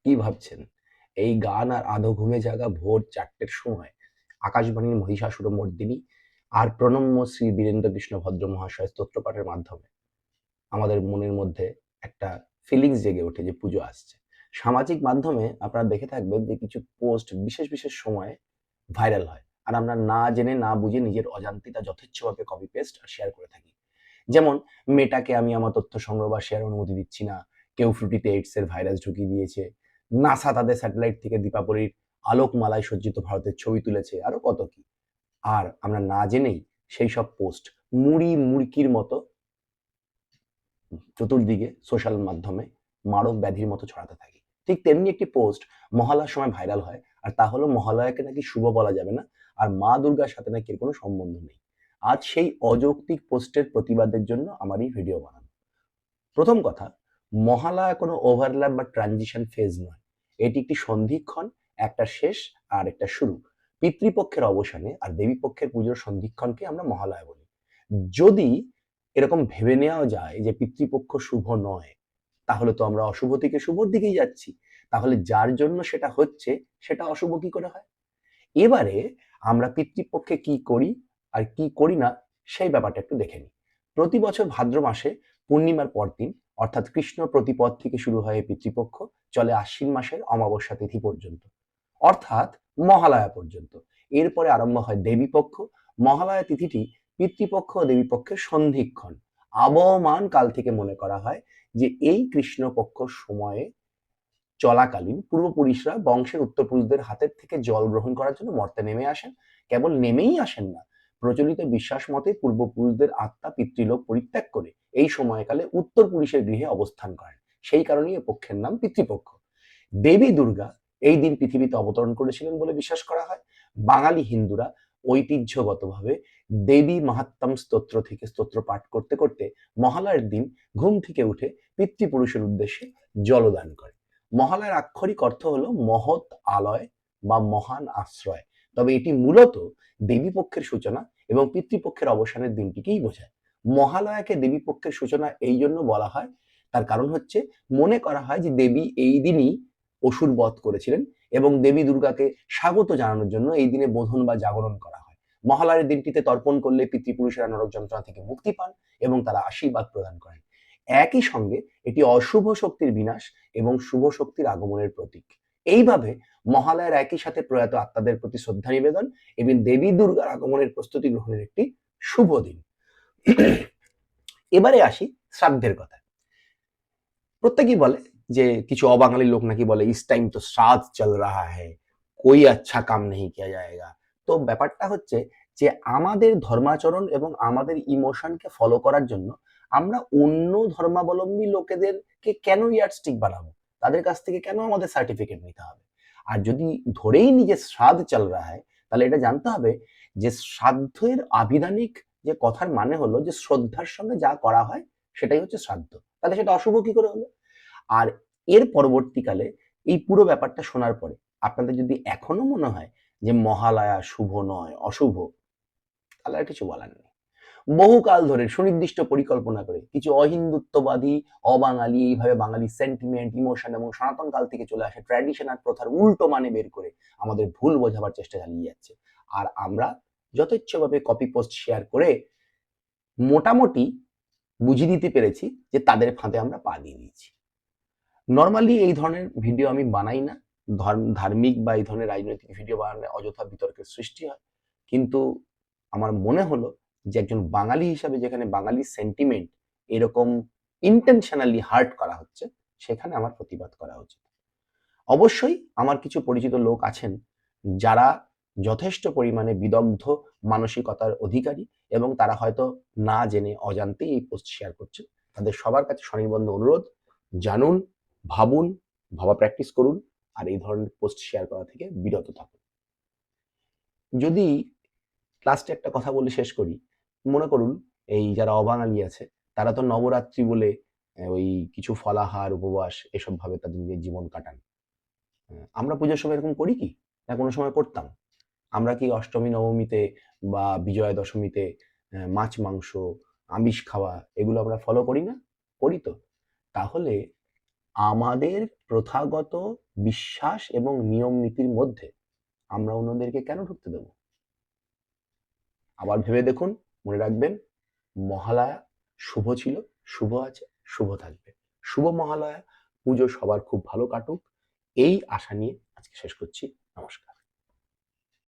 কি ভাবছেন? এই গান আর আধো ঘুমে জাগা ভোর ৪টের সময় আকাশবাণীর মহিষাসুরমর্দিনী আর প্রণম্য শ্রী বীরেন্দ্রকৃষ্ণ ভদ্র মহাশয় স্তোত্রপাঠের মাধ্যমে আমাদের মনের মধ্যে একটা ফিলিংস জেগে ওঠে যে পুজো আসছে। সামাজিক মাধ্যমে আপনারা দেখে থাকবেন যে কিছু পোস্ট বিশেষ বিশেষ সময়ে ভাইরাল হয়, আর আমরা না জেনে না বুঝে নিজের অজান্তে তা যথেচ্ছভাবে কপি পেস্ট আর শেয়ার করে থাকি। যেমন, মেটাকে আমি আমার তথ্য সংগ্রহ বা শেয়ার অনুমতি দিচ্ছি না, কেউ ফ্রুটিতে এইডস এর ভাইরাস ঢুকিয়ে দিয়েছে, নাসা তাদের স্যাটেলাইট থেকে দীপাবলির আলোকমালায় সজ্জিত ভারতের ছবি তুলেছে, আরো কত কি। আর আমরা না জেনেই সেই সব পোস্ট মুড়ি মুড়কির মতো চতুর্দিকে সোশ্যাল মাধ্যমে মারক ব্যাধির মতো ছড়াতে থাকি। ঠিক তেমনি একটি পোস্ট মহালয়ার সময় ভাইরাল হয়, আর তা হলো মহালয়াকে নাকি শুভ বলা যাবে না, আর মা দুর্গার সাথে নাকি এর কোনো সম্বন্ধ নেই। আজ সেই অযৌক্তিক পোস্টের প্রতিবাদের জন্য আমার এই ভিডিও বানানো। প্রথম কথা, মহালয়া কোনো ওভারল্যাপ বা ট্রানজিশন ফেজ নয়। এটি একটি সন্ধিক্ষণ, একটা শেষ আর একটা শুরু। পিতৃপক্ষের অবসানে আর দেবীপক্ষের পুজোর সন্ধিক্ষণকে আমরা মহালয়া বলি। যদি এরকম ভেবে নেওয়া যায় যে পিতৃপক্ষ শুভ নয়, তাহলে তো আমরা অশুভ থেকে শুভর দিকেই যাচ্ছি। তাহলে যার জন্য সেটা হচ্ছে সেটা অশুভ কি করে হয়? এবারে আমরা পিতৃপক্ষে কি করি আর কি করি না সেই ব্যাপারটা একটু দেখে নিই। প্রতি বছর ভাদ্র মাসে পূর্ণিমার পরদিন, অর্থাৎ কৃষ্ণ প্রতিপদ থেকে শুরু হয় এই পিতৃপক্ষ, চলে আশ্বিন মাসের অমাবস্যা তিথি পর্যন্ত, অর্থাৎ মহালয়া পর্যন্ত। এরপরে আরম্ভ হয় দেবীপক্ষ। মহালয়া তিথিটি পিতৃপক্ষ ও দেবীপক্ষের সন্ধিক্ষণ। আবহমান কাল থেকে মনে করা হয় যে এই কৃষ্ণপক্ষ সময়ে চলাকালীন পূর্বপুরুষরা বংশের উত্তরপুরুষদের হাতের থেকে জল গ্রহণ করার জন্য মর্তে নেমে আসেন। কেবল নেমেই আসেন না, প্রচলিত বিশ্বাস মতে পূর্বপুরুষদের আত্মা পিতৃলোক পরিত্যাগ করে এই সময়কালে উত্তর পুরুষের গৃহে অবস্থান করেন। সেই কারণেই এ পক্ষের নাম পিতৃপক্ষ। দেবী দুর্গা এই দিন পৃথিবীতে অবতরণ করেছিলেন বলে বিশ্বাস করা হয়। বাঙালি হিন্দুরা ঐতিহ্যগতভাবে দেবী মাহাত্ম্যম স্তোত্র থেকে স্তোত্র পাঠ করতে করতে মহালয়ার দিন ঘুম থেকে উঠে পিতৃপুরুষের উদ্দেশ্যে জলদান করে। মহালয়ার আক্ষরিক অর্থ হলো মহৎ আলয় বা মহান আশ্রয়, তবে এটি মূলত দেবীপক্ষের সূচনা এবং পিতৃপক্ষের অবসানের দিনটিকেই বোঝায়। মহালয়াকে দেবীপক্ষের সূচনা এই জন্য বলা হয়, তার কারণ হচ্ছে মনে করা হয় যে দেবী এই দিনই অসুর বধ করেছিলেন এবং দেবী দুর্গাকে স্বাগত জানানোর জন্য এই দিনে বোধন বা জাগরণ করা হয়। মহালয়ার দিনটিতে তর্পণ করলে পিতৃপুরুষেরা নরক যন্ত্রণা থেকে মুক্তি পান এবং তারা আশীর্বাদ প্রদান করেন। একই সঙ্গে এটি অশুভ শক্তির বিনাশ এবং শুভ শক্তির আগমনের প্রতীক। এইভাবে মহালয়ার একই সাথে প্রয়াত আত্মাদের প্রতি শ্রদ্ধা নিবেদন এবং দেবী দুর্গার আগমনের প্রস্তুতি গ্রহণের একটি শুভ দিন। এবারে আসি শ্রাদ্ধের কথা। প্রত্যেকেই বলে যে কিছু অবাঙালি লোক নাকি বলে ইস টাইম তো শ্রাদ্ধ চল রাহা হ্যায়, কোই আচ্ছা কাম নেই কিয়া যায়গা। তো ব্যাপারটা হচ্ছে যে আমাদের ধর্মাচরণ এবং আমাদের ইমোশনকে ফলো করার জন্য আমরা অন্য ধর্মাবলম্বী লোকেদেরকে কেন ইয়ার্ডস্টিক বানাবো? তাদের কাছ থেকে কেন আমাদের সার্টিফিকেট নিতে হবে? আর যদি ধরেই নিজে শ্রাদ্ধ চল রাহা হয়, তাহলে এটা জানতে হবে যে শ্রাদ্ধের আবিধানিক যে কথার মানে হলো যে শ্রদ্ধার সঙ্গে যা করা হয় সেটাই হচ্ছে শ্রাদ্ধ। তাহলে সেটা অশুভ কি করে হলো? আর এর পরবর্তীকালে এই পুরো ব্যাপারটা শোনার পরে আপনাদের যদি এখনো মনে হয় যে মহালয়া শুভ নয়, অশুভ, তাহলে আর কিছু বলার নেই। বহুকাল ধরে সুনির্দিষ্ট পরিকল্পনা করে কিছু অহিন্দুত্ববাদী অবাঙালি এইভাবে বাঙালি সেন্টিমেন্ট, ইমোশন এবং সনাতন কাল থেকে চলে আসে ট্র্যাডিশন আর প্রথার উল্টো মানে বের করে আমাদের ভুল বোঝাবার চেষ্টা চালিয়ে যাচ্ছে। আর আমরা যথেচ্ছভাবে কপি পোস্ট শেয়ার করে মোটামুটি বুঝিয়ে দিতে পেরেছি যে তাদের ফাঁদে আমরা পা দিয়ে দিয়েছি। নর্মালি এই ধরনের ভিডিও আমি বানাই না। ধার্মিক বা এই ধরনের রাজনৈতিক ভিডিও বানালে অযথা বিতর্কের সৃষ্টি হয়। কিন্তু আমার মনে হলো যে একজন বাঙালি হিসাবে যেখানে বাঙালি সেন্টিমেন্ট এরকম ইন্টেনশনালি হার্ট করা হচ্ছে, সেখানে আমার প্রতিবাদ করা উচিত। অবশ্যই আমার কিছু পরিচিত লোক আছেন যারা যথেষ্ট পরিমাণে বিদগ্ধ মানসিকতার অধিকারী এবং তারা হয়তো না জেনে অজান্তেই এই পোস্ট শেয়ার করছেন। তাদের সবার কাছে স্বনির্বন্ধ অনুরোধ, জানুন, ভাবুন, ভাবা প্র্যাকটিস করুন আর এই ধরনের পোস্ট শেয়ার করা থেকে বিরত থাকুন। যদি লাস্টে একটা কথা বলে শেষ করি, মনে করুন এই যারা অবাঙালি আছে তারা তো নবরাত্রি বলে ওই কিছু ফলাহার উপবাস এসব ভাবে তাদের নিজের জীবন কাটান। আমরা পুজোর সময় এরকম করি কি? না কোনো সময় করতাম? আমরা কি অষ্টমী নবমীতে বা বিজয়া দশমীতে মাছ মাংস আমিষ খাওয়া এগুলো আমরা ফলো করি না? করি তো। তাহলে আমাদের প্রথাগত বিশ্বাস এবং নিয়ম নীতির মধ্যে আমরা অন্যদেরকে কেন ঢুকতে দেব? আবার ভেবে দেখুন, মনে রাখবেন, মহালয়া শুভ ছিল, শুভ আছে, শুভ থাকবে। শুভ মহালয়া, পুজো সবার খুব ভালো কাটুক, এই আশা নিয়ে আজকে শেষ করছি। নমস্কার।